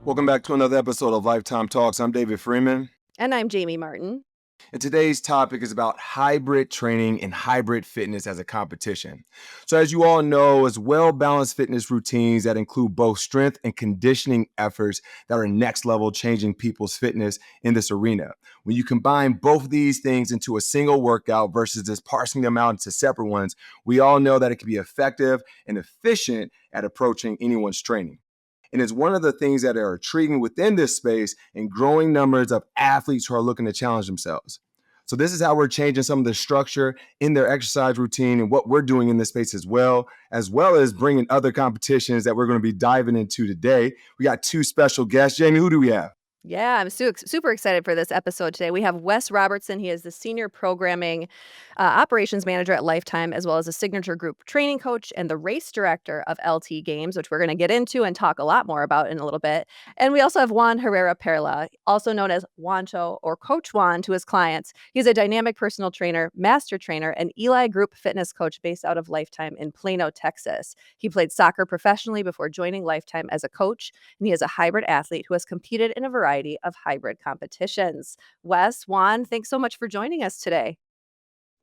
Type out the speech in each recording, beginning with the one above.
Welcome back to another episode of Lifetime Talks. I'm David Freeman. And I'm Jamie Martin. And today's topic is about hybrid training and hybrid fitness as a competition. So as you all know, it's well-balanced fitness routines that include both strength and conditioning efforts that are next level changing people's fitness in this arena. When you combine both of these things into a single workout versus just parsing them out into separate ones, we all know that it can be effective and efficient at approaching anyone's training. And it's one of the things that are intriguing within this space and growing numbers of athletes who are looking to challenge themselves. So this is how we're changing some of the structure in their exercise routine and what we're doing in this space as well as bringing other competitions that we're going to be diving into today. We got two special guests. Jamie, who do we have? Yeah, I'm super excited for this episode today. We have Wes Robertson. He is the Senior Programming Operations Manager at Lifetime, as well as a Signature Group Training Coach and the Race Director of LT Games, which we're going to get into and talk a lot more about in a little bit. And we also have Juan Hererra-Perla, also known as Juancho or Coach Juan to his clients. He's a dynamic personal trainer, master trainer, and Eli Group fitness coach based out of Lifetime in Plano, Texas. He played soccer professionally before joining Lifetime as a coach, and he is a hybrid athlete who has competed in a variety of hybrid competitions. Wes, Juan, thanks so much for joining us today.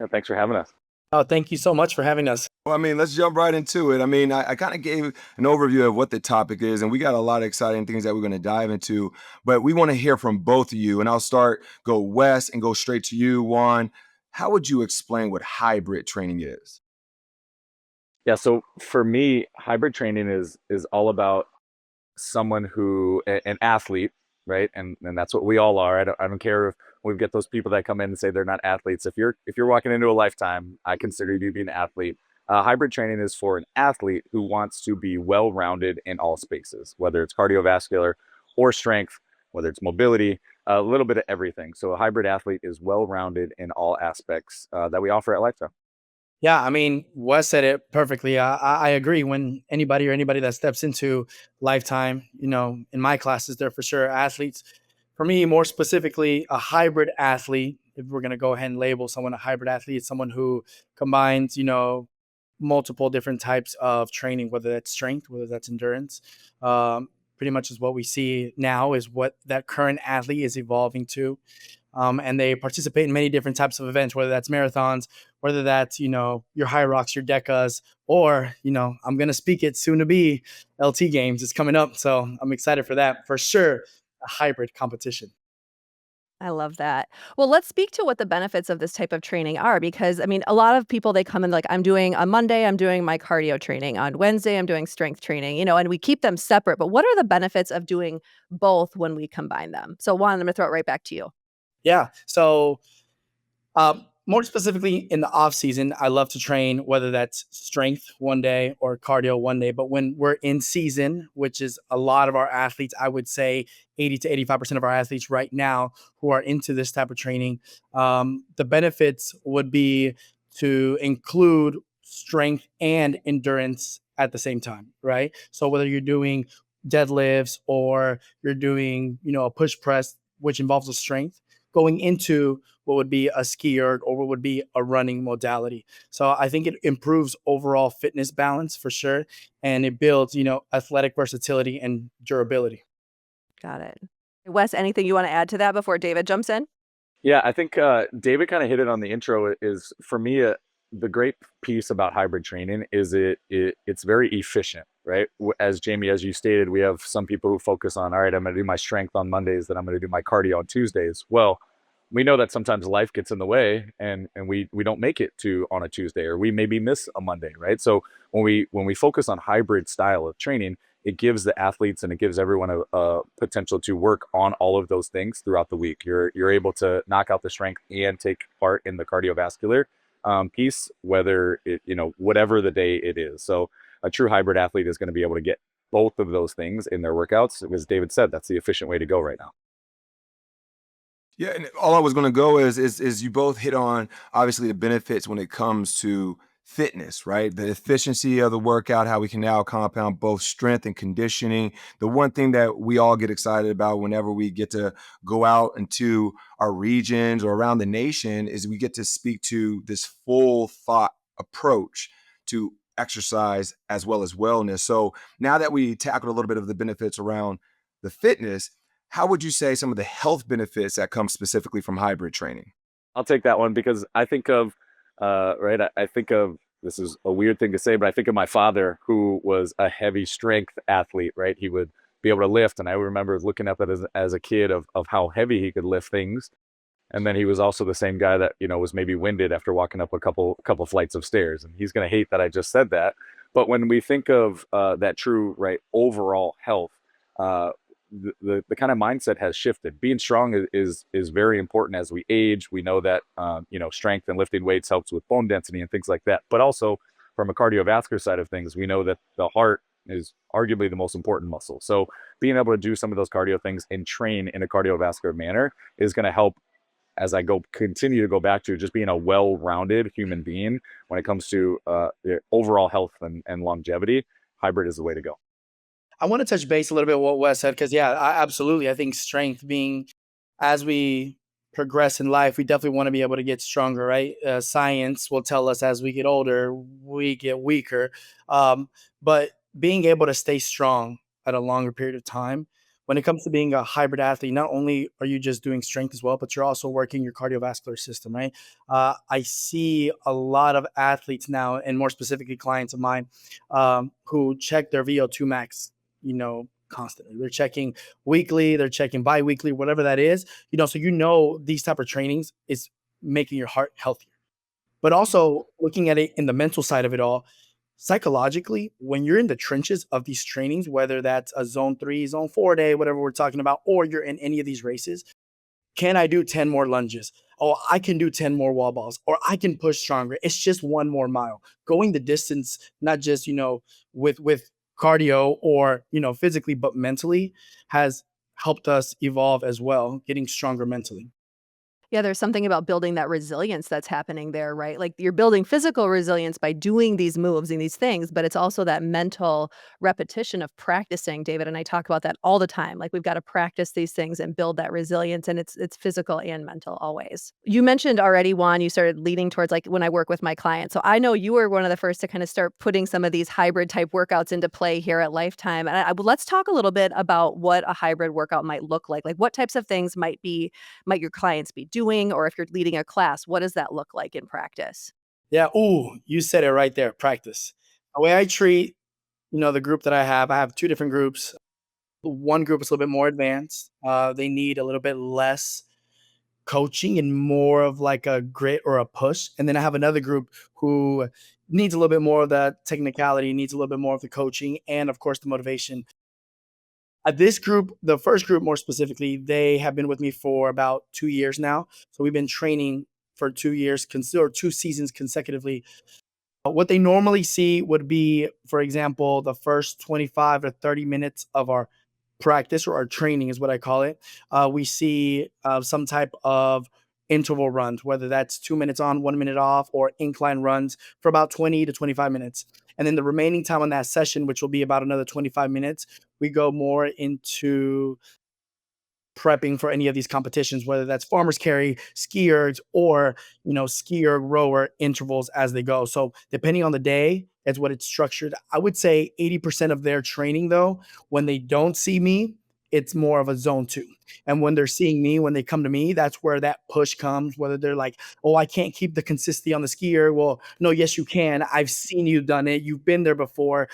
Yeah, thanks for having us. Oh, thank you so much for having us. Well, let's jump right into it. I kind of gave an overview of what the topic is, and we got a lot of exciting things that we're going to dive into, but we want to hear from both of you. And I'll go Wes and go straight to you, Juan. How would you explain what hybrid training is? Yeah, so for me, hybrid training is all about someone who, an athlete, right? And that's what we all are. I don't care if we get those people that come in and say they're not athletes. If you're walking into a Lifetime, I consider you to be an athlete. Hybrid training is for an athlete who wants to be well-rounded in all spaces, whether it's cardiovascular or strength, whether it's mobility, a little bit of everything. So a hybrid athlete is well-rounded in all aspects that we offer at Lifetime. Yeah, Wes said it perfectly. I agree. When anybody that steps into Lifetime, in my classes, they're for sure athletes. For me, more specifically, a hybrid athlete, if we're going to go ahead and label someone a hybrid athlete, it's someone who combines, multiple different types of training, whether that's strength, whether that's endurance. Pretty much is what we see now is what that current athlete is evolving to. And they participate in many different types of events, whether that's marathons, whether that's, your high rocks, your decas, or, I'm going to speak it soon to be LT Games. It's coming up. So I'm excited for that. For sure, a hybrid competition. I love that. Well, let's speak to what the benefits of this type of training are, because a lot of people, they come in like, on Monday, I'm doing my cardio training. On Wednesday, I'm doing strength training, and we keep them separate. But what are the benefits of doing both when we combine them? So Juan, I'm going to throw it right back to you. Yeah. So more specifically in the off season, I love to train, whether that's strength one day or cardio one day. But when we're in season, which is a lot of our athletes, I would say 80 to 85% of our athletes right now who are into this type of training, the benefits would be to include strength and endurance at the same time, right? So whether you're doing deadlifts or you're doing, a push press, which involves a strength, going into what would be a ski erg or what would be a running modality. So I think it improves overall fitness balance for sure. And it builds, athletic versatility and durability. Got it. Wes, anything you want to add to that before David jumps in? Yeah, I think David kind of hit it on the intro. Is for me, the great piece about hybrid training is it's very efficient, right? As Jamie, as you stated, we have some people who focus on, all right, I'm going to do my strength on Mondays, then I'm going to do my cardio on Tuesdays. Well, we know that sometimes life gets in the way and we don't make it to on a Tuesday, or we maybe miss a Monday, right? So when we focus on hybrid style of training, it gives the athletes and it gives everyone a potential to work on all of those things throughout the week. You're able to knock out the strength and take part in the cardiovascular piece, whether it, whatever the day it is. So a true hybrid athlete is going to be able to get both of those things in their workouts. As David said, that's the efficient way to go right now. Yeah, and all I was going to go is you both hit on obviously the benefits when it comes to fitness, right? The efficiency of the workout, how we can now compound both strength and conditioning. The one thing that we all get excited about whenever we get to go out into our regions or around the nation is we get to speak to this full thought approach to exercise as well as wellness. So now that we tackled a little bit of the benefits around the fitness, how would you say some of the health benefits that come specifically from hybrid training? I'll take that one because I think of, right. I think of, this is a weird thing to say, but I think of my father who was a heavy strength athlete, right? He would be able to lift. And I remember looking up at as a kid of how heavy he could lift things. And then he was also the same guy that, was maybe winded after walking up a couple flights of stairs. And he's going to hate that I just said that. But when we think of that true, right, overall health, uh, the kind of mindset has shifted. Being strong is very important as we age. We know that strength and lifting weights helps with bone density and things like that. But also from a cardiovascular side of things, we know that the heart is arguably the most important muscle. So being able to do some of those cardio things and train in a cardiovascular manner is going to help as I continue to go back to just being a well-rounded human being when it comes to overall health and longevity. Hybrid is the way to go. I want to touch base a little bit what Wes said because absolutely. I think strength being as we progress in life, we definitely want to be able to get stronger, right? Science will tell us as we get older, we get weaker. But being able to stay strong at a longer period of time, when it comes to being a hybrid athlete, not only are you just doing strength as well, but you're also working your cardiovascular system, right? I see a lot of athletes now, and more specifically clients of mine, who check their VO2 max, constantly. They're checking weekly, they're checking bi-weekly, whatever that is, so these type of trainings is making your heart healthier. But also looking at it in the mental side of it all, psychologically, when you're in the trenches of these trainings, whether that's a zone 3, zone 4 day, whatever we're talking about, or you're in any of these races, can I do 10 more lunges? Oh, I can do 10 more wall balls, or I can push stronger. It's just one more mile. Going the distance, not just, with cardio or, physically, but mentally has helped us evolve as well, getting stronger mentally. Yeah, there's something about building that resilience that's happening there, right? Like you're building physical resilience by doing these moves and these things, but it's also that mental repetition of practicing. David and I talk about that all the time. Like we've got to practice these things and build that resilience, and it's physical and mental always. You mentioned already, Juan, you started leading towards like when I work with my clients. So I know you were one of the first to kind of start putting some of these hybrid type workouts into play here at Lifetime. And let's talk a little bit about what a hybrid workout might look like. Like what types of things might your clients be doing, or if you're leading a class, what does that look like in practice? Yeah. Ooh, you said it right there. Practice. The way I treat, the group that I have two different groups. One group is a little bit more advanced. They need a little bit less coaching and more of like a grit or a push. And then I have another group who needs a little bit more of that technicality, needs a little bit more of the coaching, and of course the motivation. This group, the first group more specifically, they have been with me for about 2 years now. So we've been training for 2 years, or 2 seasons consecutively. What they normally see would be, for example, the first 25 to 30 minutes of our practice or our training is what I call it. We see some type of interval runs, whether that's 2 minutes on, 1 minute off, or incline runs for about 20 to 25 minutes. And then the remaining time on that session, which will be about another 25 minutes, we go more into prepping for any of these competitions, whether that's farmers carry, ski ergs, or ski erg rower intervals as they go. So depending on the day, is what it's structured. I would say 80% of their training, though, when they don't see me, it's more of a zone 2. And when they're seeing me, when they come to me, that's where that push comes. Whether they're like, "Oh, I can't keep the consistency on the skier." Well, no, yes, you can. I've seen you done it. You've been there before.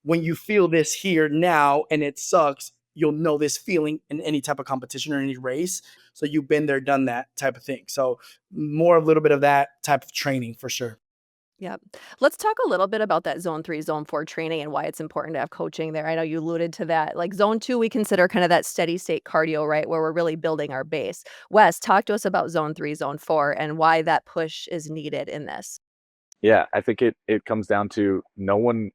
When you feel this here now and it sucks, you'll know this feeling in any type of competition or any race. So you've been there, done that type of thing. So more a little bit of that type of training for sure. Yep. Let's talk a little bit about that zone 3, zone 4 training and why it's important to have coaching there. I know you alluded to that. Like zone 2, we consider kind of that steady state cardio, right? Where we're really building our base. Wes, talk to us about zone 3, zone 4 and why that push is needed in this. Yeah, I think it comes down to no one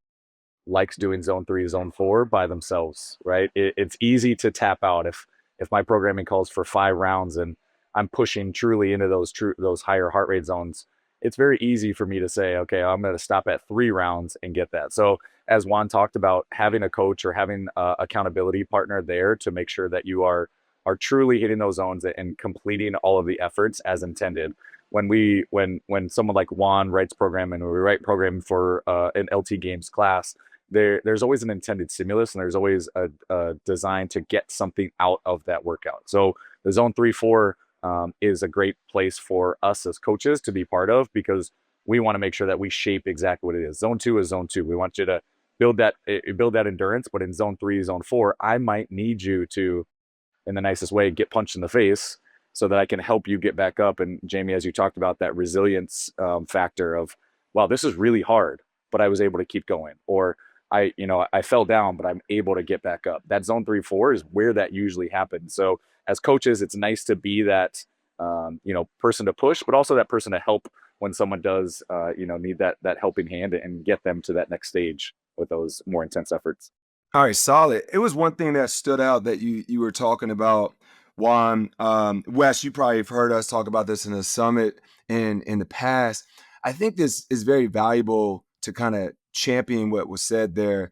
likes doing zone 3, zone 4 by themselves, right? It's easy to tap out if my programming calls for 5 rounds and I'm pushing truly into those higher heart rate zones. It's very easy for me to say, okay, I'm going to stop at 3 rounds and get that. So as Juan talked about, having a coach or having a accountability partner there to make sure that you are truly hitting those zones and completing all of the efforts as intended. When someone like Juan writes program and we write program for an LT Games class, there's always an intended stimulus, and there's always a design to get something out of that workout. So the zone 3-4 is a great place for us as coaches to be part of, because we want to make sure that we shape exactly what it is. Zone 2 is zone 2. We want you to build that endurance, but in zone 3, zone 4, I might need you to, in the nicest way, get punched in the face so that I can help you get back up. And Jamie, as you talked about, that resilience factor of, wow, this is really hard, but I was able to keep going. Or I fell down, but I'm able to get back up. That zone 3-4 is where that usually happens. So as coaches, it's nice to be that, person to push, but also that person to help when someone does, need that helping hand, and get them to that next stage with those more intense efforts. All right, solid. It was one thing that stood out that you were talking about, Juan. Wes, you probably have heard us talk about this in the summit in the past. I think this is very valuable to kind of champion what was said there.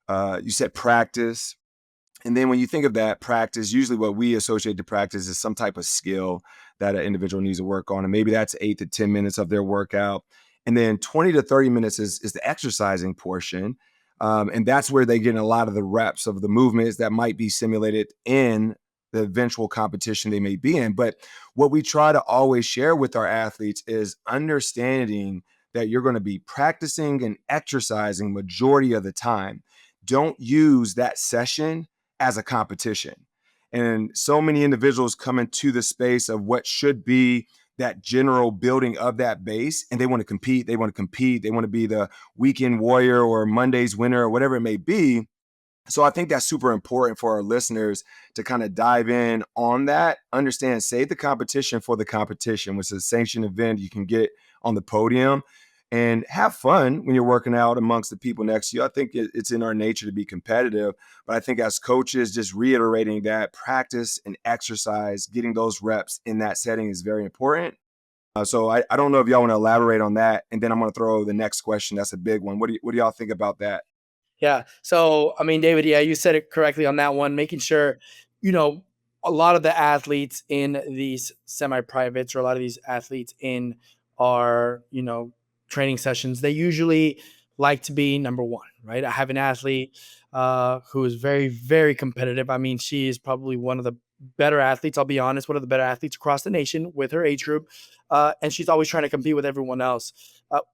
You said practice. And then when you think of that practice, usually what we associate to practice is some type of skill that an individual needs to work on. And maybe that's 8 to 10 minutes of their workout. And then 20 to 30 minutes is the exercising portion. And that's where they get a lot of the reps of the movements that might be simulated in the eventual competition they may be in. But what we try to always share with our athletes is understanding that you're going to be practicing and exercising majority of the time. Don't use that session as a competition. And so many individuals come into the space of what should be that general building of that base, and they want to compete. They want to compete. They want to be the weekend warrior or Monday's winner or whatever it may be. So I think that's super important for our listeners to kind of dive in on that. Understand, save the competition for the competition, which is a sanctioned event. You can get on the podium and have fun when you're working out amongst the people next to you. I think it's in our nature to be competitive, but I think as coaches, just reiterating that practice and exercise, getting those reps in that setting is very important. So I don't know if y'all want to elaborate on that, and then I'm going to throw the next question. That's a big one. What do y'all think about that? Yeah. So, I mean, David, yeah, you said it correctly on that one, making sure, you know, a lot of the athletes in these semi privates, or a lot of these athletes in our, training sessions, they usually like to be number one, right? I have an athlete who is very, very competitive. I mean, she is probably one of the better athletes, I'll be honest, one of the better athletes across the nation with her age group. And she's always trying to compete with everyone else,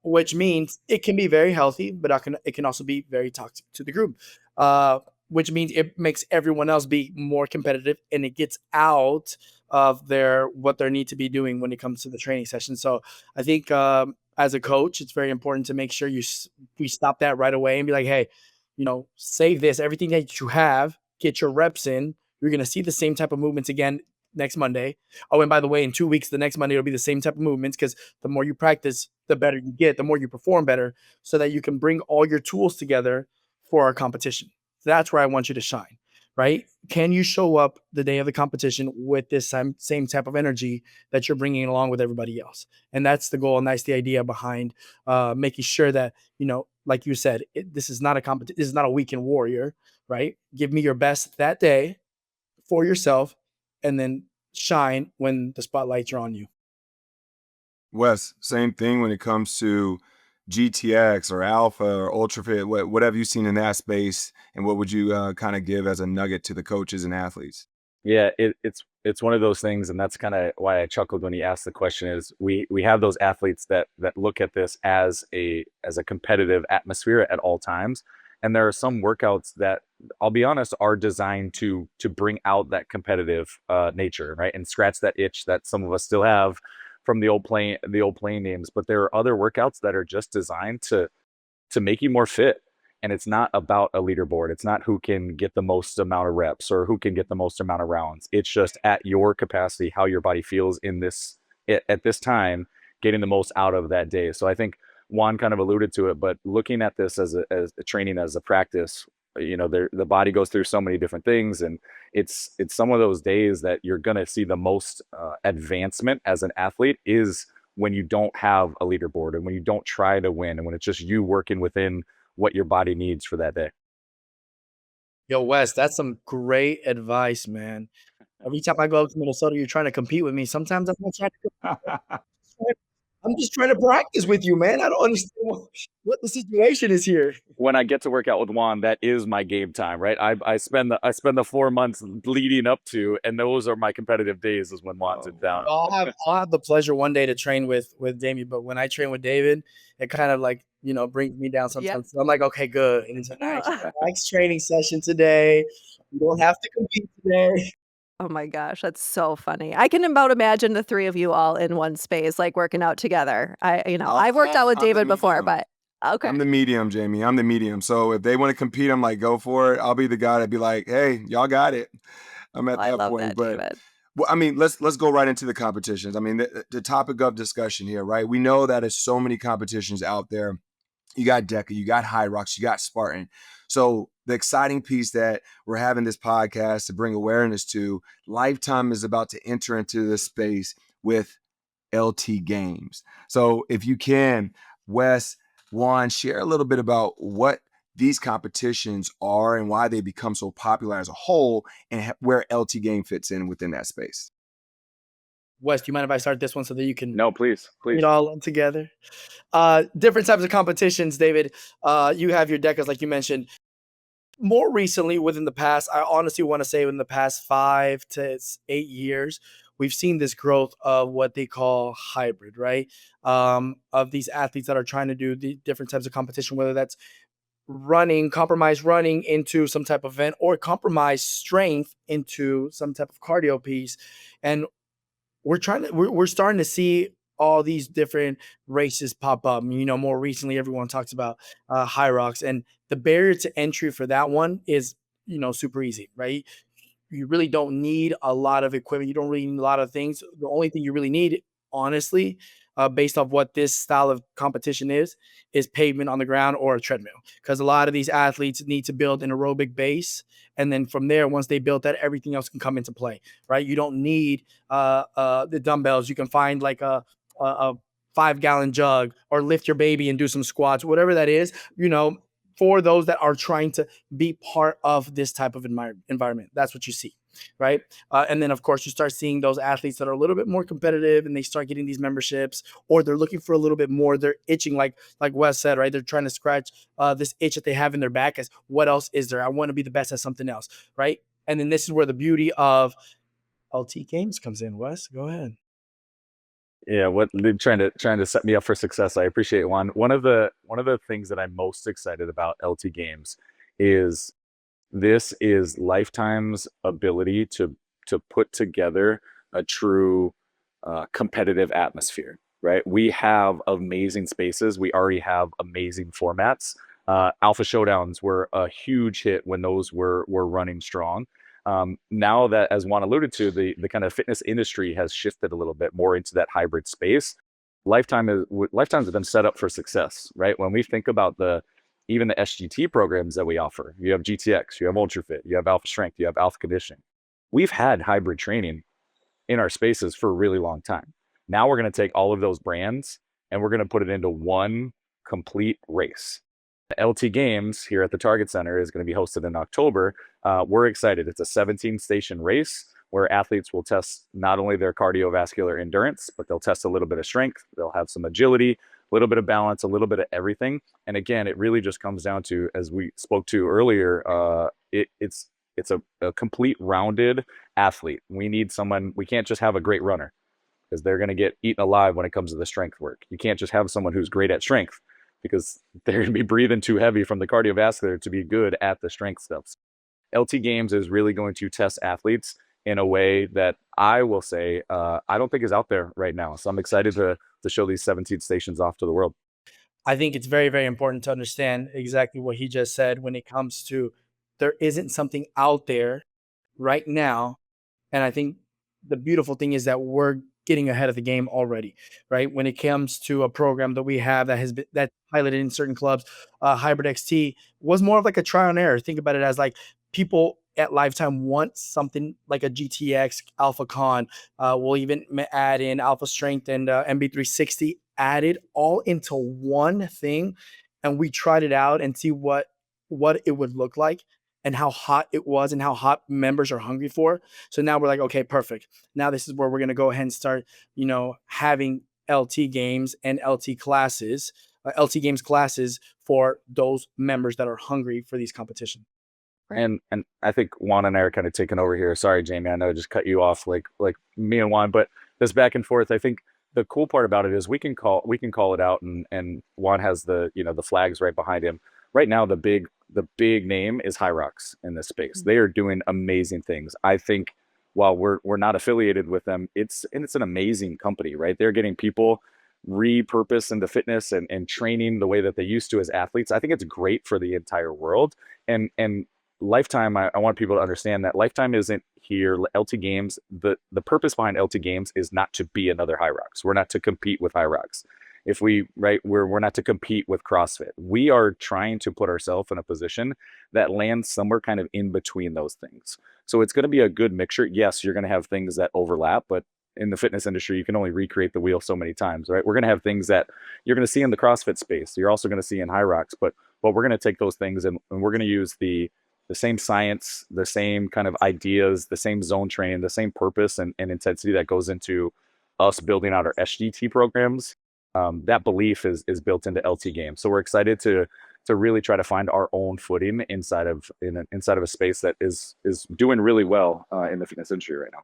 which means it can be very healthy, but it can also be very toxic to the group, which means it makes everyone else be more competitive, and it gets out of what they need to be doing when it comes to the training session. So I think as a coach, it's very important to make sure we stop that right away and be like, hey, save this, everything that you have, get your reps in. You're going to see the same type of movements again next Monday. Oh, and by the way, in 2 weeks, the next Monday, it'll be the same type of movements, because the more you practice, the better you get, the more you perform better, so that you can bring all your tools together for our competition. That's where I want you to shine, right? Can you show up the day of the competition with this same type of energy that you're bringing along with everybody else? And that's the goal. And that's the idea behind making sure that, like you said, this is not a competition. This is not a weekend warrior, right? Give me your best that day for yourself, and then shine when the spotlights are on you. Wes, same thing when it comes to GTX or Alpha or UltraFit. What have you seen in that space, and what would you kind of give as a nugget to the coaches and athletes? Yeah, it's one of those things, and that's kind of why I chuckled when he asked the question. Is we have those athletes that look at this as a competitive atmosphere at all times, and there are some workouts that, I'll be honest, are designed to bring out that competitive nature, right, and scratch that itch that some of us still have from the old playing names. But there are other workouts that are just designed to make you more fit. And it's not about a leaderboard. It's not who can get the most amount of reps or who can get the most amount of rounds. It's just at your capacity, how your body feels at this time, getting the most out of that day. So I think Juan kind of alluded to it, but looking at this as a training, as a practice, the body goes through so many different things, and it's some of those days that you're gonna see the most advancement as an athlete is when you don't have a leaderboard, and when you don't try to win, and when it's just you working within what your body needs for that day. Yo, Wes, that's some great advice, man. Every time I go up to Minnesota, you're trying to compete with me. Sometimes I'm not trying to compete. I'm just trying to practice with you, man. I don't understand what the situation is here. When I get to work out with Juan, that is my game time, right? I spend the 4 months leading up to, and those are my competitive days is when Juan's in town. I'll have the pleasure one day to train with Damien, but when I train with David, it kind of like, brings me down Yep. sometimes. So I'm like, okay, good. And it's a nice training session today. You don't have to compete today. Oh my gosh, that's so funny. I can about imagine the 3 of you all in one space, like, working out together. I've worked out with I'm the David before, medium. but okay. I'm the medium, Jamie. I'm the medium. So if they want to compete, I'm like, go for it. I'll be the guy that be like, hey, y'all got it. I'm at I that love point. that, But David. well, I mean, let's go right into the competitions. I mean, the topic of discussion here, right? We know that there's so many competitions out there. You got DECA, you got High Rocks, you got Spartan. So the exciting piece that we're having this podcast to bring awareness to, Lifetime is about to enter into this space with LT Games. So if you can, Wes, Juan, share a little bit about what these competitions are and why they become so popular as a whole, and where LT Game fits in within that space. Wes, do you mind if I start this one so that you can No, please. bring it all together? Different types of competitions, David. You have your decas, like you mentioned. More recently, within the past, I honestly want to say within the past 5 to 8 years, we've seen this growth of what they call hybrid, right? Of these athletes that are trying to do the different types of competition, whether that's compromise running into some type of event, or compromise strength into some type of cardio piece. And we're starting to see all these different races pop up. More recently, everyone talks about High Rocks, and the barrier to entry for that one is super easy, right? You really don't need a lot of equipment. You don't really need a lot of things. The only thing you really need, honestly, based off what this style of competition is pavement on the ground or a treadmill. Because a lot of these athletes need to build an aerobic base. And then from there, once they build that, everything else can come into play, right? You don't need the dumbbells. You can find like a 5-gallon jug, or lift your baby and do some squats, whatever that is, for those that are trying to be part of this type of environment. That's what you see, right? And then, of course, you start seeing those athletes that are a little bit more competitive, and they start getting these memberships, or they're looking for a little bit more. They're itching, like Wes said, right? They're trying to scratch this itch that they have in their back as what else is there? I want to be the best at something else, right? And then this is where the beauty of LT Games comes in. Wes, go ahead. Yeah, what they're trying to set me up for success. I appreciate one of the things that I'm most excited about LT Games is this is Lifetime's ability to put together a true competitive atmosphere, right? We have amazing spaces. We already have amazing formats. Alpha Showdowns were a huge hit when those were running strong. Now that, as Juan alluded to, the kind of fitness industry has shifted a little bit more into that hybrid space. Lifetime's been set up for success, right? When we think about even the SGT programs that we offer, you have GTX, you have UltraFit, you have Alpha Strength, you have Alpha Conditioning. We've had hybrid training in our spaces for a really long time. Now we're going to take all of those brands and we're going to put it into one complete race. The LT Games here at the Target Center is going to be hosted in October. We're excited. It's a 17-station race where athletes will test not only their cardiovascular endurance, but they'll test a little bit of strength. They'll have some agility, a little bit of balance, a little bit of everything. And again, it really just comes down to, as we spoke to earlier, it's a complete rounded athlete. We need someone. We can't just have a great runner, because they're going to get eaten alive when it comes to the strength work. You can't just have someone who's great at strength, because they're going to be breathing too heavy from the cardiovascular to be good at the strength stuff. LT Games is really going to test athletes in a way that I will say I don't think is out there right now. So I'm excited to show these 17 stations off to the world. I think it's very, very important to understand exactly what he just said when it comes to there isn't something out there right now. And I think the beautiful thing is that we're getting ahead of the game already, right? When it comes to a program that we have that has been that's piloted in certain clubs, Hybrid XT was more of like a trial and error. Think about it as like people at Lifetime want something like a GTX Alpha Con. We'll even add in Alpha Strength and MB360 added all into one thing, and we tried it out and see what it would look like and how hot it was and how hot members are hungry for. So now we're like, okay, perfect. Now this is where we're going to go ahead and start, having LT games and LT games classes for those members that are hungry for these competitions. And I think Juan and I are kind of taking over here. Sorry, Jamie, I know I just cut you off like me and Juan, but this back and forth, I think the cool part about it is we can call it out, and Juan has the the flags right behind him. Right now, the big name is High Rocks in this space. They are doing amazing things. I think while we're not affiliated with them, it's an amazing company, right? They're getting people repurposed into fitness and training the way that they used to as athletes. I think it's great for the entire world. And Lifetime, I want people to understand that Lifetime isn't here. LT Games, the purpose behind LT Games is not to be another High Rocks. We're not to compete with High Rocks. If we right, we're not to compete with CrossFit. We are trying to put ourselves in a position that lands somewhere kind of in between those things. So it's going to be a good mixture. Yes, you're going to have things that overlap, but in the fitness industry, you can only recreate the wheel so many times, right? We're going to have things that you're going to see in the CrossFit space. You're also going to see in High Rocks, but we're going to take those things and we're going to use the same science, the same kind of ideas, the same zone training, the same purpose and intensity that goes into us building out our SGT programs. That belief is built into LT Games. So we're excited to really try to find our own footing inside of a space that is doing really well in the fitness industry right now.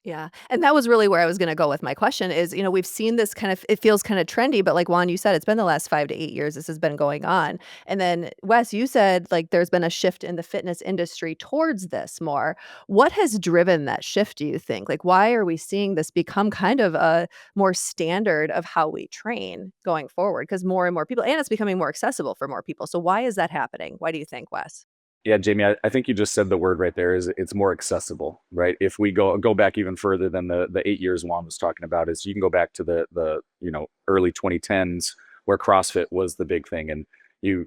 Yeah, and that was really where I was gonna go with my question is, we've seen this kind of it feels kinda trendy, but like Juan, you said, it's been the last 5 to 8 years this has been going on. And then Wes, you said, like, there's been a shift in the fitness industry towards this more. What has driven that shift, do you think? Like, why are we seeing this become kind of a more standard of how we train going forward? Because more and more people and it's becoming more accessible for more people. So why is that happening? Why do you think, Wes? Yeah, Jamie, I think you just said the word right there is it's more accessible, right? If we go back even further than the 8 years Juan was talking about, is you can go back to the early 2010s where CrossFit was the big thing, and you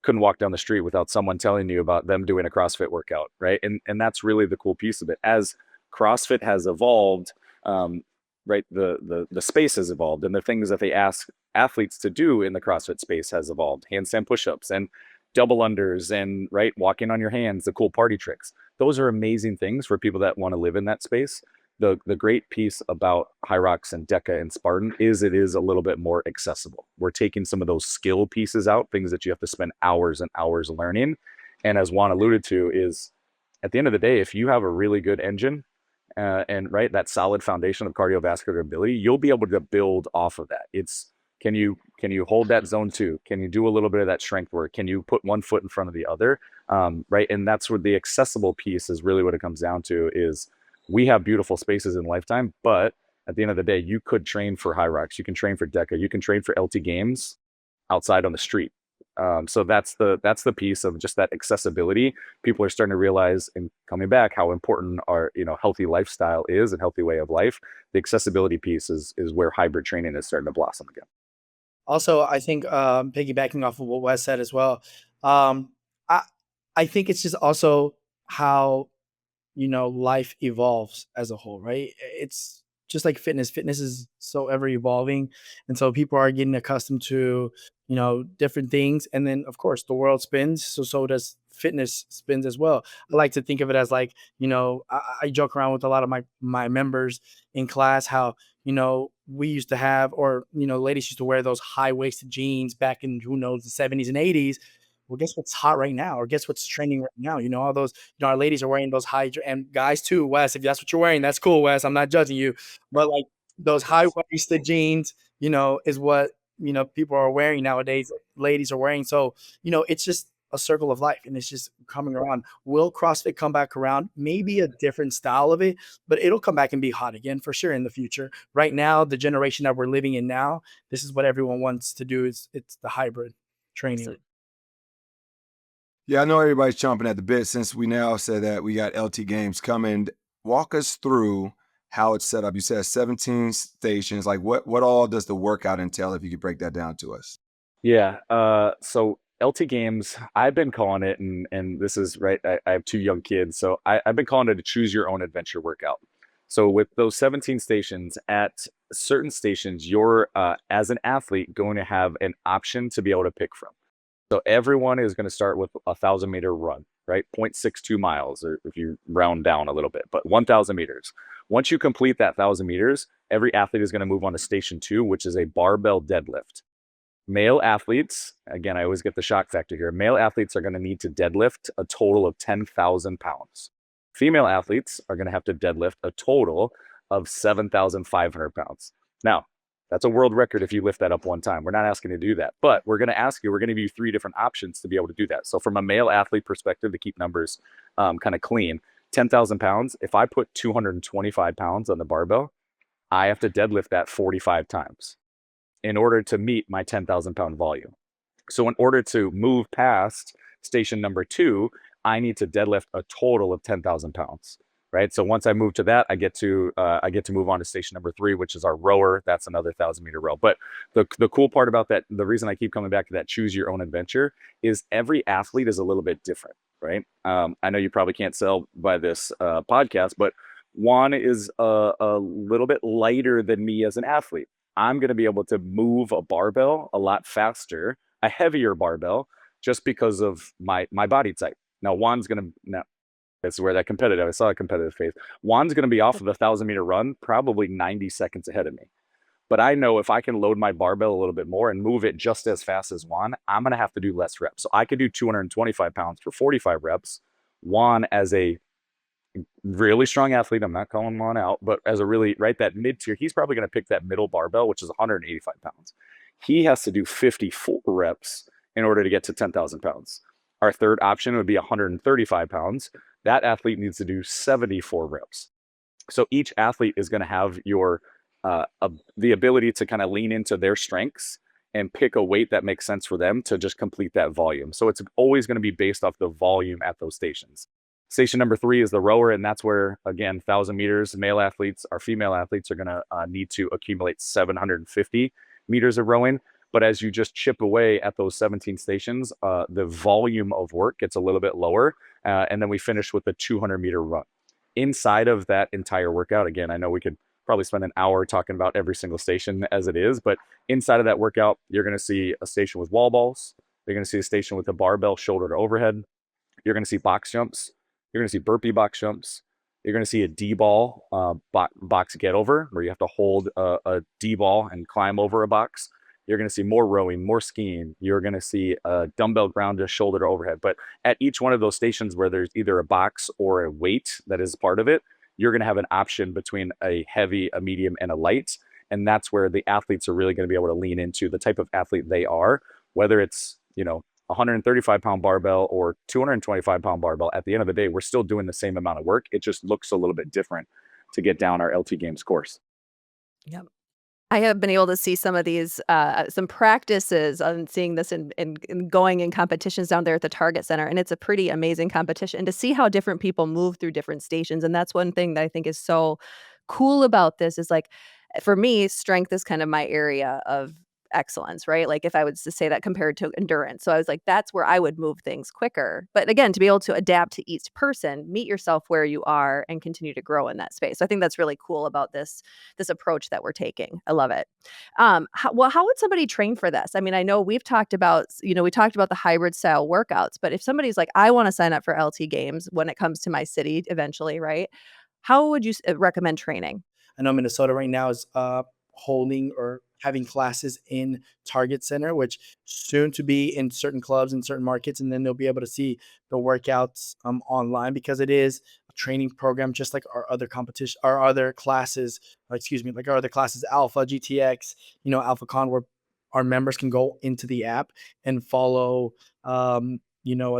couldn't walk down the street without someone telling you about them doing a CrossFit workout, right? And that's really the cool piece of it. As CrossFit has evolved, right, the space has evolved, and the things that they ask athletes to do in the CrossFit space has evolved. Handstand push-ups and double unders and right walking on your hands, the cool party tricks. Those are amazing things for people that want to live in that space. The great piece about High Rocks and Deca and Spartan is it is a little bit more accessible. We're taking some of those skill pieces out, things that you have to spend hours and hours learning. And as Juan alluded to, is at the end of the day, if you have a really good engine and right that solid foundation of cardiovascular ability, you'll be able to build off of that. It's can you hold that zone two? Can you do a little bit of that strength work? Can you put one foot in front of the other? Right, and that's where the accessible piece is really what it comes down to. Is we have beautiful spaces in Lifetime, but at the end of the day, you could train for High Rocks, you can train for Deca, you can train for LT Games outside on the street. So that's the piece of just that accessibility. People are starting to realize and coming back how important our healthy lifestyle is and healthy way of life. The accessibility piece is where hybrid training is starting to blossom again. Also, I think piggybacking off of what Wes said as well, um, I I think it's just also how life evolves as a whole, right? It's just like fitness. Fitness is so ever evolving. And so people are getting accustomed to, different things. And then of course the world spins. So does fitness spins as well. I like to think of it as like, I joke around with a lot of my members in class, how, we used to have, or, ladies used to wear those high waisted jeans back in, who knows, the 70s and 80s. Well, guess what's hot right now? Or guess what's trending right now? All those, our ladies are wearing those and guys too, Wes, if that's what you're wearing, that's cool, Wes. I'm not judging you. But like those high waisted jeans, is what, people are wearing nowadays. Ladies are wearing. So, it's just a circle of life and it's just coming around. Will CrossFit come back around? Maybe a different style of it, but it'll come back and be hot again for sure in the future. Right now, the generation that we're living in now, this is what everyone wants to do. It's the hybrid training. Yeah, I know everybody's chomping at the bit since we now said that we got LT Games coming. Walk us through how it's set up. You said 17 stations. Like what all does the workout entail if you could break that down to us? Yeah. So LT Games, I've been calling it, and this is right. I have two young kids, so I've been calling it a choose your own adventure workout. So with those 17 stations, at certain stations, you're as an athlete going to have an option to be able to pick from. So everyone is going to start with a 1,000-meter run. right? 0.62 miles, or if you round down a little bit, but 1,000 meters. Once you complete that 1,000 meters, every athlete is going to move on to station 2, which is a barbell deadlift. Male athletes, again, I always get the shock factor here. Male athletes are going to need to deadlift a total of 10,000 pounds. Female athletes are going to have to deadlift a total of 7,500 pounds. Now, that's a world record if you lift that up one time. We're not asking you to do that, but we're going to give you 3 different options to be able to do that. So from a male athlete perspective, to keep numbers kind of clean, 10,000 pounds, if I put 225 pounds on the barbell, I have to deadlift that 45 times in order to meet my 10,000 pound volume. So in order to move past station number 2, I need to deadlift a total of 10,000 pounds, right? So once I move to that, I get to move on to station number 3, which is our rower. That's another 1,000-meter row. But the cool part about that, the reason I keep coming back to that choose your own adventure, is every athlete is a little bit different, right? I know you probably can't tell by this podcast, but Juan is a little bit lighter than me as an athlete. I'm going to be able to move a barbell a lot faster, a heavier barbell, just because of my body type. Now, that's where that competitive, I saw a competitive phase. Juan's going to be off of the 1,000-meter run, probably 90 seconds ahead of me. But I know if I can load my barbell a little bit more and move it just as fast as Juan, I'm going to have to do less reps. So I could do 225 pounds for 45 reps. Juan, as a really strong athlete, I'm not calling Juan out, but as a really, right, that mid-tier, he's probably going to pick that middle barbell, which is 185 pounds. He has to do 54 reps in order to get to 10,000 pounds. Our third option would be 135 pounds. That athlete needs to do 74 reps. So each athlete is going to have the ability to kind of lean into their strengths and pick a weight that makes sense for them to just complete that volume. So it's always going to be based off the volume at those stations. Station number 3 is the rower, and that's where, again, 1,000 meters, male athletes, our female athletes are going to need to accumulate 750 meters of rowing. But as you just chip away at those 17 stations, the volume of work gets a little bit lower, and then we finish with a 200-meter run. Inside of that entire workout, again, I know we could probably spend an hour talking about every single station as it is, but inside of that workout, you're going to see a station with wall balls. You're going to see a station with a barbell shoulder to overhead. You're going to see box jumps. You're going to see burpee box jumps. You're going to see a D-ball box get over, where you have to hold a D-ball and climb over a box. You're going to see more rowing, more skiing. You're going to see a dumbbell ground to shoulder to overhead. But at each one of those stations where there's either a box or a weight that is part of it, you're going to have an option between a heavy, a medium, and a light. And that's where the athletes are really going to be able to lean into the type of athlete they are, whether it's, 135-pound barbell or 225-pound barbell. At the end of the day, we're still doing the same amount of work. It just looks a little bit different to get down our LT Games course. Yep. I have been able to see some of these, some practices on seeing this in going in competitions down there at the Target Center, and it's a pretty amazing competition. And to see how different people move through different stations, and that's one thing that I think is so cool about this is, like, for me, strength is kind of my area of excellence, right? Like, if I was to say that compared to endurance. So I was like, that's where I would move things quicker. But again, to be able to adapt to each person, meet yourself where you are, and continue to grow in that space. So I think that's really cool about this approach that we're taking. I love it. How would somebody train for this? I mean, I know we talked about the hybrid style workouts, but if somebody's like, I want to sign up for LT Games when it comes to my city eventually, right? How would you recommend training? I know Minnesota right now is holding or having classes in Target Center, which soon to be in certain clubs in certain markets, and then they'll be able to see the workouts online, because it is a training program just like our other competition, our other classes. Like our other classes, Alpha, GTX, Alpha Con, where our members can go into the app and follow. A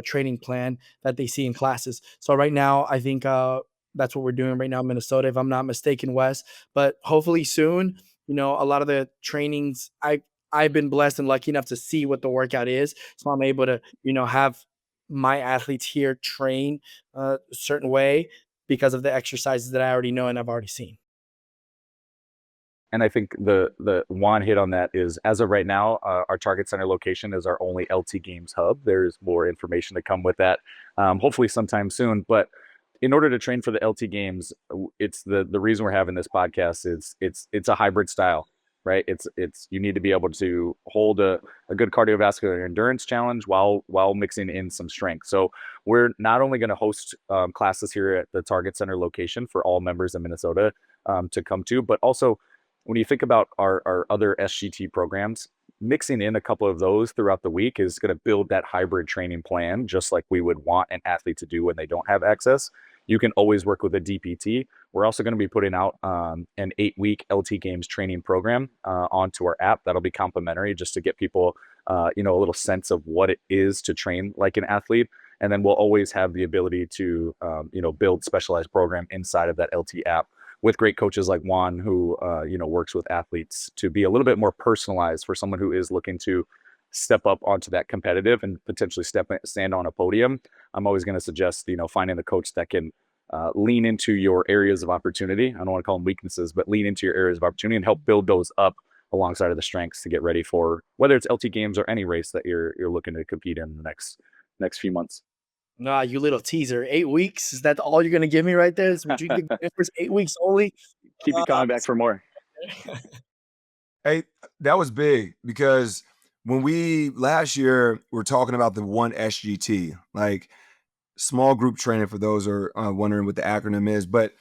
training plan that they see in classes. So right now, I think that's what we're doing right now in Minnesota, if I'm not mistaken, Wes. But hopefully soon, a lot of the trainings, I've been blessed and lucky enough to see what the workout is. So I'm able to, have my athletes here train a certain way because of the exercises that I already know and I've already seen. And I think the Juan hit on that is, as of right now, our Target Center location is our only LT Games hub. There's more information to come with that, hopefully sometime soon. But in order to train for the LT Games, it's the reason we're having this podcast is it's a hybrid style. right? It's you need to be able to hold a good cardiovascular endurance challenge while mixing in some strength. So we're not only going to host classes here at the Target Center location for all members in Minnesota to come to, but also when you think about our other SGT programs, mixing in a couple of those throughout the week is going to build that hybrid training plan, just like we would want an athlete to do when they don't have access. You can always work with a DPT. We're also going to be putting out an 8-week LT Games training program onto our app. That'll be complimentary just to get people, a little sense of what it is to train like an athlete. And then we'll always have the ability to, build specialized program inside of that LT app with great coaches like Juan, who works with athletes to be a little bit more personalized for someone who is looking to step up onto that competitive and potentially stand on a podium. I'm always going to suggest finding the coach that can lean into your areas of opportunity. I don't want to call them weaknesses, but lean into your areas of opportunity and help build those up alongside of the strengths to get ready for whether it's LT Games or any race that you're looking to compete in the next few months. Nah, you little teaser. 8 weeks? Is that all you're gonna give me right there? It's between the first 8 weeks only? Keep you coming back for more. Hey, that was big because when we last year were talking about the one SGT, like small group training for those who are wondering what the acronym is. But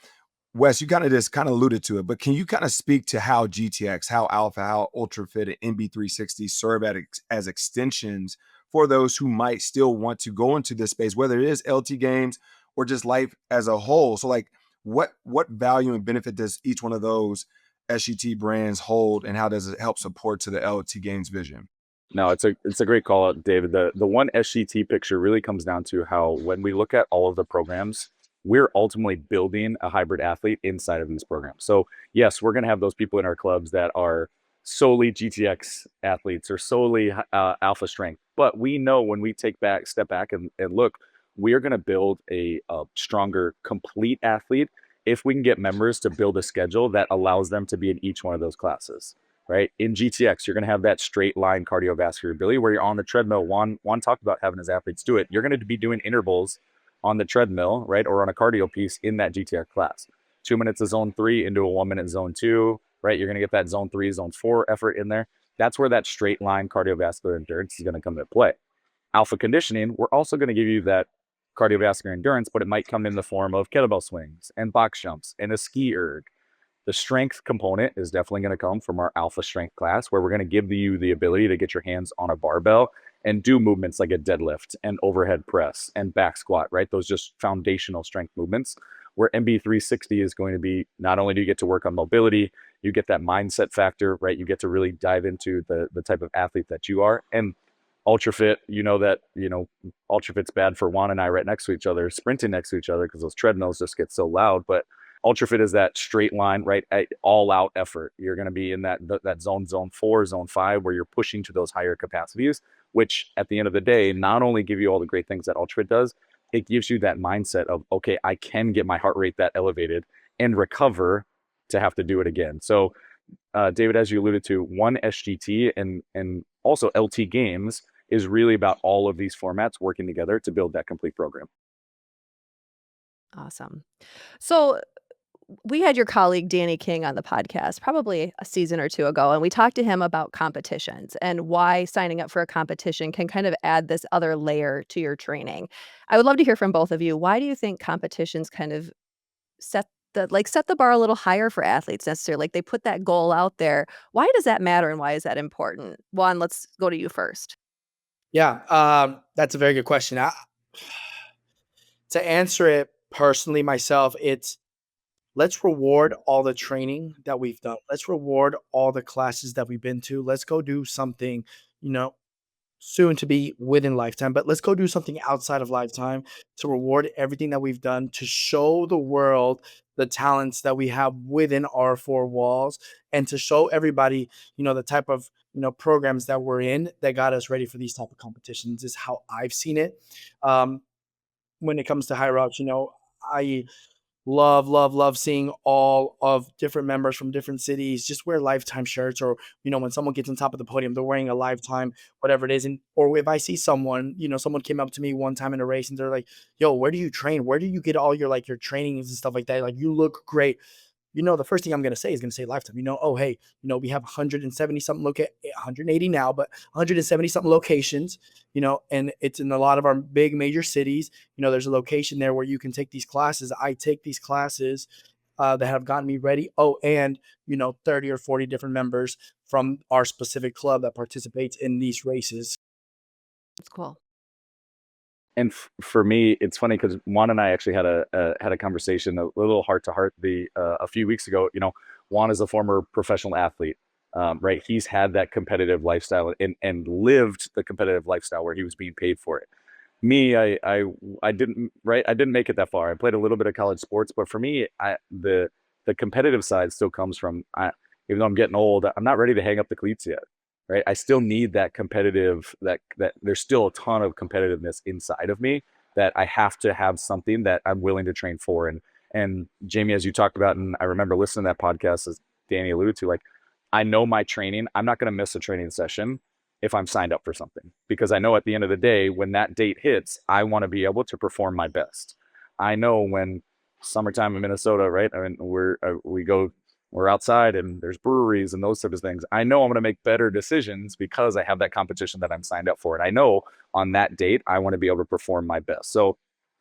Wes, you kind of alluded to it, but can you kind of speak to how GTX, how Alpha, how Ultra Fit, and MB360 serve as extensions for those who might still want to go into this space, whether it is LT Games or just life as a whole? So like what value and benefit does each one of those SGT brands hold, and how does it help support to the LT Games vision? No, it's a great call out, David. The one SGT picture really comes down to how when we look at all of the programs, we're ultimately building a hybrid athlete inside of these programs. So yes, we're going to have those people in our clubs that are solely GTX athletes or solely alpha strength. But we know when we step back and look, we are going to build a stronger, complete athlete if we can get members to build a schedule that allows them to be in each one of those classes. Right. In GTX, you're going to have that straight line cardiovascular ability where you're on the treadmill. Juan talked about having his athletes do it. You're going to be doing intervals on the treadmill, right, or on a cardio piece in that GTX class. 2 minutes of zone 3 into a 1 minute zone 2, right? You're going to get that zone 3, zone 4 effort in there. That's where that straight line cardiovascular endurance is going to come into play. Alpha conditioning, we're also going to give you that cardiovascular endurance, but it might come in the form of kettlebell swings and box jumps and a ski erg. The strength component is definitely going to come from our alpha strength class, where we're going to give you the ability to get your hands on a barbell and do movements like a deadlift and overhead press and back squat, right? Those just foundational strength movements. Where MB360 is going to be, not only do you get to work on mobility, you get that mindset factor, right? You get to really dive into the type of athlete that you are. And Ultra Fit, Ultra Fit's bad for Juan and I right next to each other, sprinting next to each other because those treadmills just get so loud. But Ultra Fit is that straight line, right? All out effort. You're going to be in that zone 4, zone 5, where you're pushing to those higher capacities, which at the end of the day, not only give you all the great things that Ultra Fit does, it gives you that mindset of, okay, I can get my heart rate that elevated and recover to have to do it again. So, David, as you alluded to, one SGT and also LT Games is really about all of these formats working together to build that complete program. Awesome. So we had your colleague Danny King on the podcast probably a season or two ago, and we talked to him about competitions and why signing up for a competition can kind of add this other layer to your training. I would love to hear from both of you. Why do you think competitions kind of set the bar a little higher for athletes necessarily? Like they put that goal out there. Why does that matter and why is that important? Juan, let's go to you first. Yeah, that's a very good question. To answer it personally myself, it's let's reward all the training that we've done. Let's reward all the classes that we've been to. Let's go do something, you know, soon to be within Lifetime, but let's go do something outside of Lifetime to reward everything that we've done to show the world the talents that we have within our four walls and to show everybody, the type of, programs that we're in that got us ready for these type of competitions is how I've seen it. Um, when it comes to high rocks, I love seeing all of different members from different cities just wear Lifetime shirts, or when someone gets on top of the podium they're wearing a Lifetime whatever it is. And or if I see someone, someone came up to me one time in a race and they're like, yo, where do you train, where do you get all your your trainings and stuff like that, like you look great. the first thing I'm going to say is going to say Lifetime. Oh, hey, we have 170 something 180 now, but 170 something locations, and it's in a lot of our big major cities. There's a location there where you can take these classes. I take these classes that have gotten me ready. Oh, and 30 or 40 different members from our specific club that participates in these races. That's cool. And for me, it's funny because Juan and I actually had a conversation, a little heart to heart, a few weeks ago. Juan is a former professional athlete, right? He's had that competitive lifestyle and lived the competitive lifestyle where he was being paid for it. Me, I didn't, right? I didn't make it that far. I played a little bit of college sports, but for me, the competitive side still comes from, even though I'm getting old, I'm not ready to hang up the cleats yet, right? I still need that competitive, that there's still a ton of competitiveness inside of me that I have to have something that I'm willing to train for. And Jamie, as you talked about, and I remember listening to that podcast, as Danny alluded to, like, I know my training, I'm not going to miss a training session if I'm signed up for something, because I know at the end of the day, when that date hits, I want to be able to perform my best. I know when summertime in Minnesota, right? I mean, we're outside and there's breweries and those types of things. I know I'm going to make better decisions because I have that competition that I'm signed up for. And I know on that date, I want to be able to perform my best. So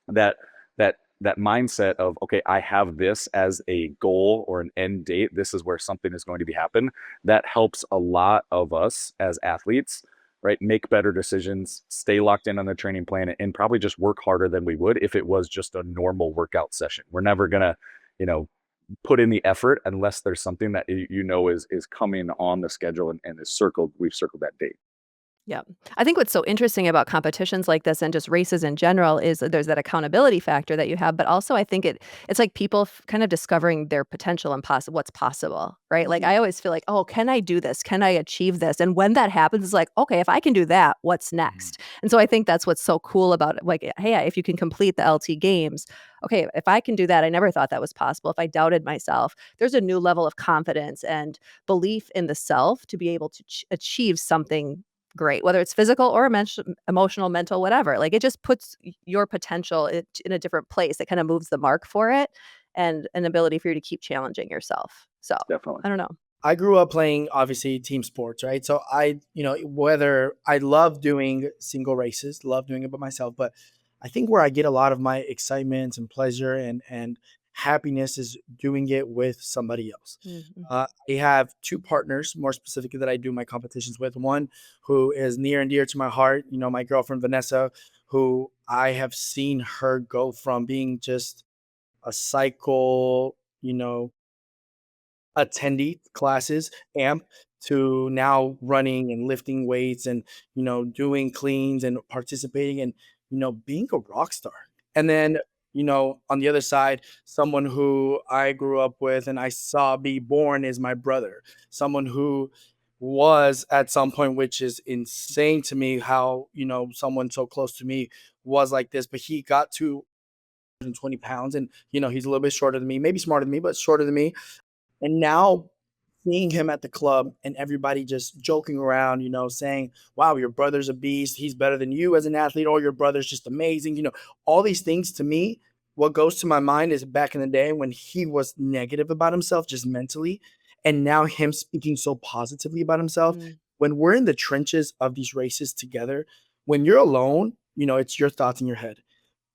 that, that mindset of, okay, I have this as a goal or an end date. This is where something is going to be happen. That helps a lot of us as athletes, right? Make better decisions, stay locked in on the training plan, and probably just work harder than we would if it was just a normal workout session. We're never going to, put in the effort unless there's something that is coming on the schedule and we've circled that date. Yeah. I think what's so interesting about competitions like this and just races in general is that there's that accountability factor that you have, but also I think it's like people kind of discovering their potential and what's possible, right? Like I always feel like, oh, can I do this? Can I achieve this? And when that happens, it's like, okay, if I can do that, what's next? And so I think that's what's so cool about it. Like, hey, if you can complete the LT games, okay, if I can do that, I never thought that was possible. If I doubted myself, there's a new level of confidence and belief in the self to be able to achieve something great, whether it's physical or emotional, mental, whatever. Like it just puts your potential in a different place. It kind of moves the mark for it and an ability for you to keep challenging yourself. So Definitely. I don't know. I grew up playing obviously team sports, right? So whether I love doing single races, love doing it by myself, but I think where I get a lot of my excitement and pleasure and happiness is doing it with somebody else. Mhm. I have two partners, more specifically, that I do my competitions with. One who is near and dear to my heart, my girlfriend Vanessa, who I have seen her go from being just a cycle, attendee classes, amp, to now running and lifting weights and doing cleans and participating and being a rock star. And then on the other side, someone who I grew up with and I saw be born is my brother, someone who was at some point, which is insane to me, how someone so close to me was like this, but he got to 120 pounds and he's a little bit shorter than me, maybe smarter than me, but shorter than me. And now seeing him at the club and everybody just joking around, saying, wow, your brother's a beast. He's better than you as an athlete. Or your brother's just amazing. All these things to me, what goes to my mind is back in the day when he was negative about himself, just mentally. And now him speaking so positively about himself. Mm. When we're in the trenches of these races together, when you're alone, it's your thoughts in your head,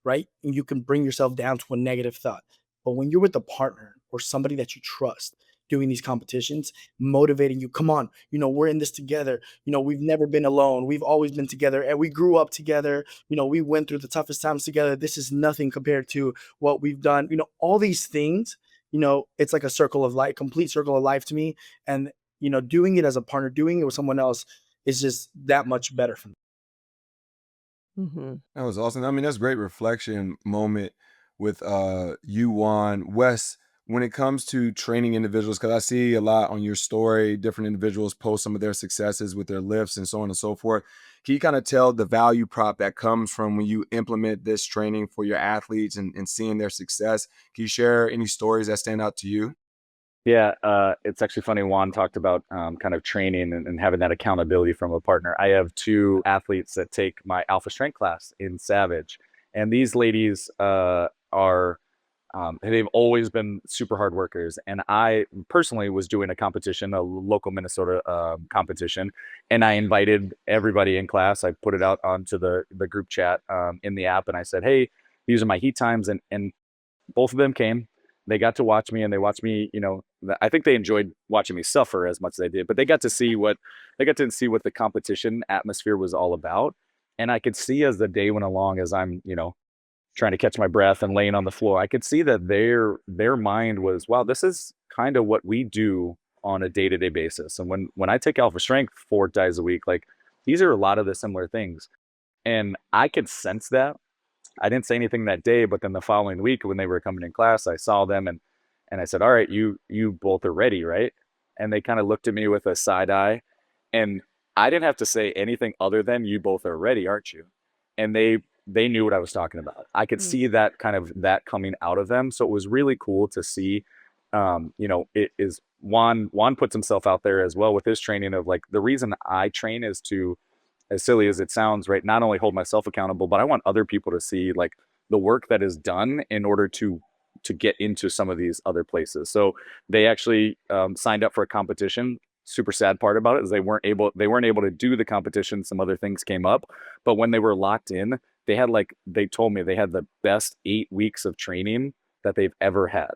right? And you can bring yourself down to a negative thought. But when you're with a partner or somebody that you trust doing these competitions, motivating you, come on, we're in this together. We've never been alone. We've always been together and we grew up together. We went through the toughest times together. This is nothing compared to what we've done. All these things, it's like a circle of life, complete circle of life to me. And, doing it as a partner, doing it with someone else is just that much better for me. Mm-hmm. That was awesome. I mean, that's great reflection moment with you, Juan. Wes, when it comes to training individuals, because I see a lot on your story, different individuals post some of their successes with their lifts and so on and so forth. Can you kind of tell the value prop that comes from when you implement this training for your athletes and seeing their success? Can you share any stories that stand out to you? Yeah, it's actually funny. Juan talked about kind of training and having that accountability from a partner. I have two athletes that take my alpha strength class in Savage, and these ladies are They've always been super hard workers. And I personally was doing a competition, a local Minnesota competition, and I invited everybody in class. I put it out onto the group chat in the app, and I said, "Hey, these are my heat times," and both of them came. They got to watch me, and they watched me. I think they enjoyed watching me suffer as much as I did, but they got to see what the competition atmosphere was all about. And I could see as the day went along, as I'm trying to catch my breath and laying on the floor, I could see that their mind was, wow, this is kind of what we do on a day-to-day basis. And when I take Alpha Strength 4 days a week, like, these are a lot of the similar things. And I could sense that. I didn't say anything that day, but then the following week when they were coming in class, I saw them, and I said, "All right, you both are ready, right?" And they kind of looked at me with a side eye, and I didn't have to say anything other than, "You both are ready, aren't you?" And they knew what I was talking about. I could Mm. see that coming out of them. So it was really cool to see. It is Juan puts himself out there as well with his training of, like, the reason I train is to, as silly as it sounds, right, not only hold myself accountable, but I want other people to see, like, the work that is done in order to get into some of these other places. So they actually signed up for a competition. Super sad part about it is they weren't able to do the competition. Some other things came up, but when they were locked in, they told me they had the best 8 weeks of training that they've ever had.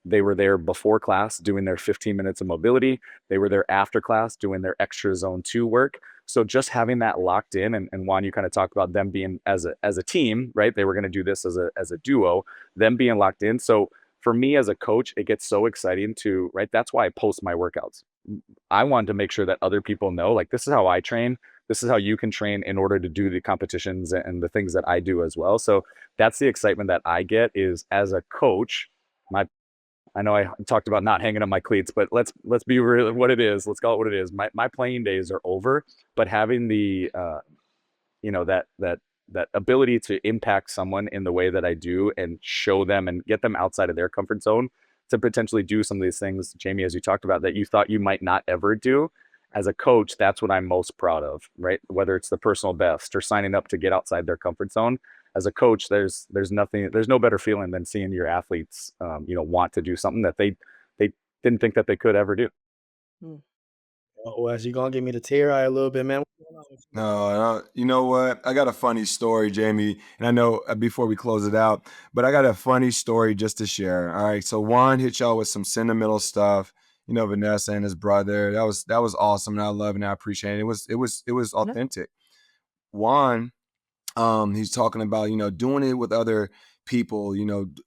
They were there before class doing their 15 minutes of mobility. They were there after class doing their extra zone 2 work. So just having that locked in, and Juan, you kind of talked about them being as a team, right? They were going to do this as a duo, them being locked in. So for me as a coach, it gets so exciting to, right? That's why I post my workouts. I wanted to make sure that other people know, like, this is how I train. This is how you can train in order to do the competitions and the things that I do as well. So that's the excitement that I get, is as a coach. I know I talked about not hanging up my cleats, but let's be real what it is. Let's call it what it is. My playing days are over, but having the that ability to impact someone in the way that I do, and show them and get them outside of their comfort zone to potentially do some of these things, Jamie, as you talked about, that you thought you might not ever do. As a coach, that's what I'm most proud of, right? Whether it's the personal best or signing up to get outside their comfort zone. As a coach, there's no better feeling than seeing your athletes, want to do something that they didn't think that they could ever do. Mm. Oh, Wes, you gonna get me to tear eye a little bit, man. What's going on with you? No, you know what? I got a funny story, Jamie, and I know before we close it out, but I got a funny story just to share. All right, so Juan hit y'all with some sentimental stuff. Vanessa and his brother. That was awesome, and I love and I appreciate it. It was Yeah. authentic. Juan, he's talking about doing it with other people,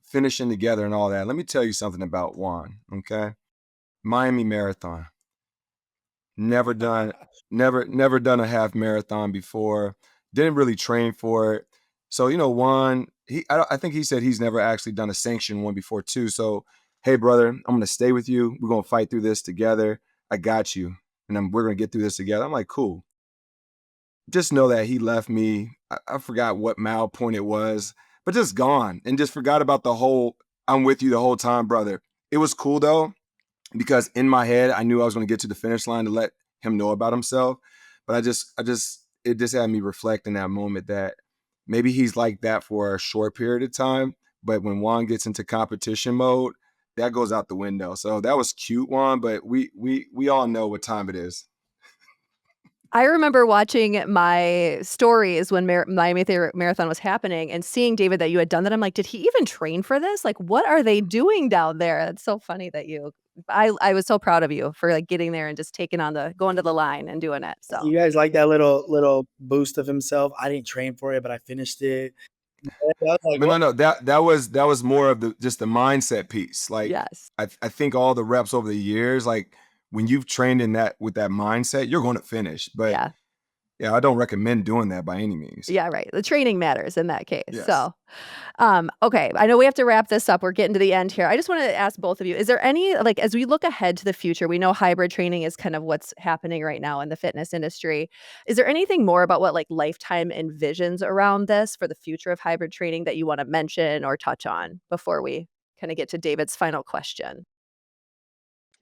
finishing together and all that. Let me tell you something about Juan. Okay, Miami Marathon. Never done a half marathon before. Didn't really train for it. So, Juan, I think he said he's never actually done a sanctioned one before too. So, hey, brother, I'm gonna stay with you. We're gonna fight through this together. I got you, and we're gonna get through this together. I'm like, cool. Just know that he left me. I forgot what mile point it was, but just gone and just forgot about the whole. I'm with you the whole time, brother. It was cool though, because in my head I knew I was going to get to the finish line to let him know about himself. But it just had me reflect in that moment that maybe he's like that for a short period of time, but when Juan gets into competition mode, that goes out the window. So that was cute, Juan, but we all know what time it is. I remember watching my stories when Miami Marathon was happening and seeing, David, that you had done that. I'm like, "Did he even train for this? Like, what are they doing down there?" It's so funny that I was so proud of you for, like, getting there and just going to the line and doing it, so You guys like that little boost of himself? I didn't train for it, but I finished it. I was like, But what? no, that was more of the mindset piece. Like yes. I think all the reps over the years, like when you've trained in that with that mindset, you're going to finish. But Yeah. yeah, I don't recommend doing that by any means. Yeah, right. The training matters in that case. Yes. So, okay, I know we have to wrap this up. We're getting to the end here. I just wanted to ask both of you, is there any, like, as we look ahead to the future, we know hybrid training is kind of what's happening right now in the fitness industry. Is there anything more about what, like, Lifetime envisions around this for the future of hybrid training that you want to mention or touch on before we kind of get to David's final question?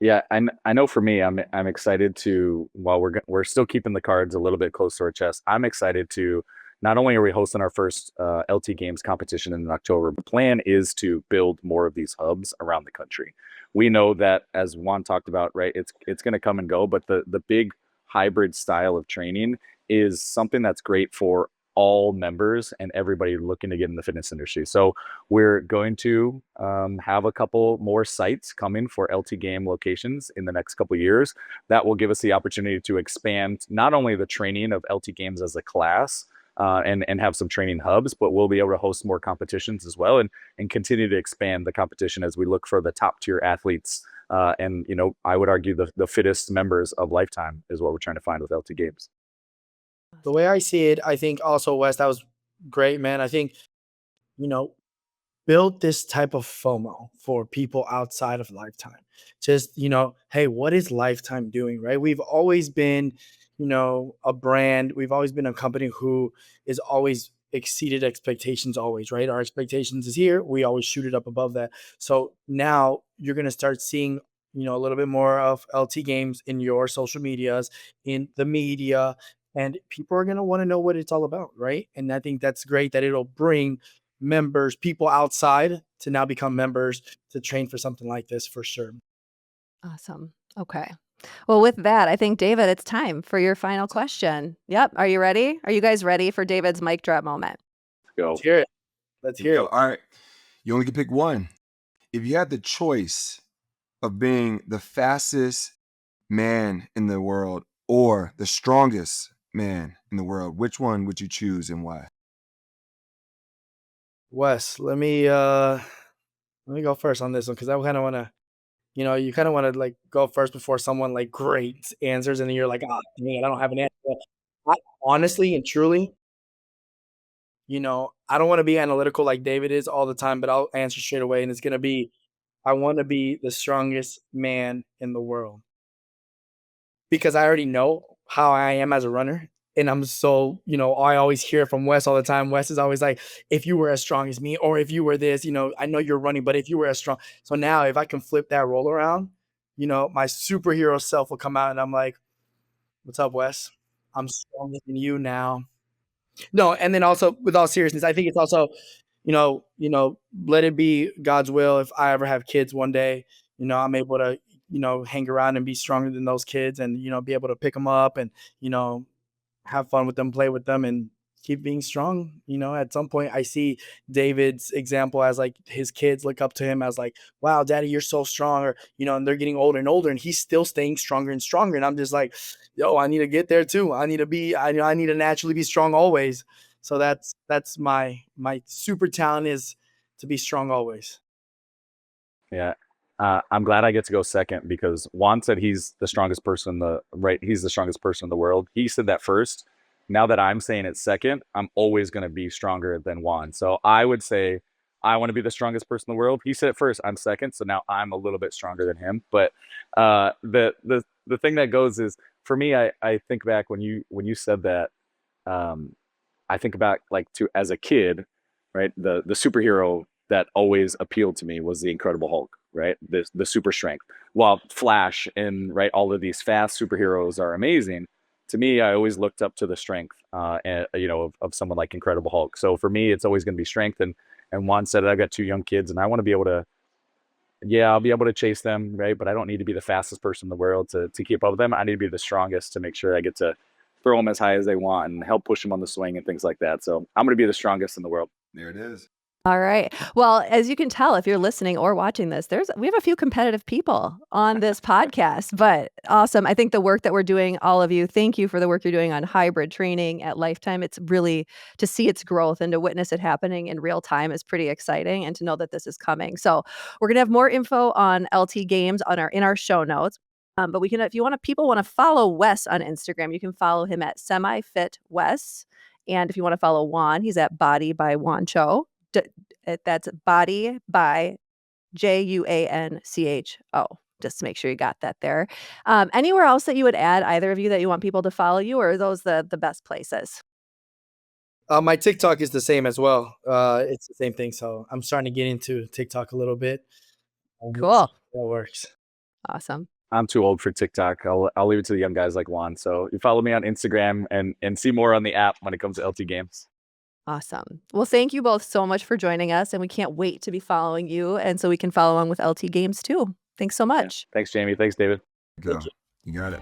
Yeah, I know for me, I'm excited to, while we're still keeping the cards a little bit close to our chest. I'm excited to not only are we hosting our first LT Games competition in October, the plan is to build more of these hubs around the country. We know that, as Juan talked about, right, it's going to come and go, but the big hybrid style of training is something that's great for all members and everybody looking to get in the fitness industry. So we're going to have a couple more sites coming for LT Game locations in the next couple of years. That will give us the opportunity to expand not only the training of LT Games as a class, and have some training hubs, but we'll be able to host more competitions as well, and continue to expand the competition as we look for the top tier athletes. And I would argue the fittest members of Lifetime is what we're trying to find with LT Games. The way I see it, I think also, Wes, that was great, man. I think, you know, build this type of FOMO for people outside of Lifetime. Just, hey, what is Lifetime doing, right? We've always been, a brand. We've always been a company who is always exceeded expectations always, right? Our expectations is here. We always shoot it up above that. So now you're going to start seeing, a little bit more of LT Games in your social medias, in the media, and people are going to want to know what it's all about, right? And I think that's great that it'll bring members, people outside, to now become members to train for something like this, for sure. Awesome. Okay. Well, with that, I think, David, it's time for your final question. Yep. Are you ready? Are you guys ready for David's mic drop moment? Go. Let's hear it. Let's hear it. All right. You only can pick one. If you had the choice of being the fastest man in the world or the strongest man in the world, which one would you choose and why? Wes, let me go first on this one, because I kind of want to, you kind of want to like go first before someone like great answers, and then you're like, ah, man, I don't have an answer. Honestly and truly, I don't want to be analytical like David is all the time, but I'll answer straight away, and it's gonna be, I want to be the strongest man in the world, because I already know how I am as a runner. And I'm so, I always hear from Wes all the time. Wes is always like, if you were as strong as me, or if you were this, I know you're running, but if you were as strong. So now if I can flip that role around, my superhero self will come out, and I'm like, what's up, Wes? I'm stronger than you now. No, and then also, with all seriousness, I think it's also, let it be God's will. If I ever have kids one day, I'm able to, hang around and be stronger than those kids, and, be able to pick them up, and, have fun with them, play with them, and keep being strong. At some point I see David's example as like his kids look up to him as like, wow, daddy, you're so strong. Or, and they're getting older and older, and he's still staying stronger and stronger. And I'm just like, yo, I need to get there too. I need to naturally be strong always. So that's my super talent, is to be strong always. Yeah. I'm glad I get to go second, because Juan said he's the strongest person he's the strongest person in the world. He said that first. Now that I'm saying it second, I'm always going to be stronger than Juan. So I would say I want to be the strongest person in the world. He said it first, I'm second. So now I'm a little bit stronger than him. But the thing that goes is, for me, I think back when you said that, I think about like as a kid, right? The superhero that always appealed to me was the Incredible Hulk, right? The super strength. While Flash and right, all of these fast superheroes are amazing, to me, I always looked up to the strength, of someone like Incredible Hulk. So for me, it's always going to be strength. And Juan said, I've got 2 young kids, and I want to be able to, yeah, I'll be able to chase them, right? But I don't need to be the fastest person in the world to keep up with them. I need to be the strongest to make sure I get to throw them as high as they want and help push them on the swing and things like that. So I'm going to be the strongest in the world. There it is. All right. Well, as you can tell, if you're listening or watching this, we have a few competitive people on this podcast, but awesome. I think the work that we're doing, all of you, thank you for the work you're doing on hybrid training at Lifetime. It's really, to see its growth and to witness it happening in real time is pretty exciting, and to know that this is coming. So we're going to have more info on LT Games in our show notes. But we can, if people want to follow Wes on Instagram, you can follow him at SemiFitWes. And if you want to follow Juan, he's at Body by Juancho. That's Body by JUANCHO. Just to make sure you got that there. Anywhere else that you would add, either of you, that you want people to follow you, or are those the best places? My TikTok is the same as well. It's the same thing. So I'm starting to get into TikTok a little bit. Cool. That works. Awesome. I'm too old for TikTok. I'll leave it to the young guys like Juan. So you follow me on Instagram and see more on the app when it comes to LT games. Awesome. Well, thank you both so much for joining us, and we can't wait to be following you, and so we can follow along with LT games too. Thanks so much. Yeah. Thanks, Jamie. Thanks, David. Go. You got it.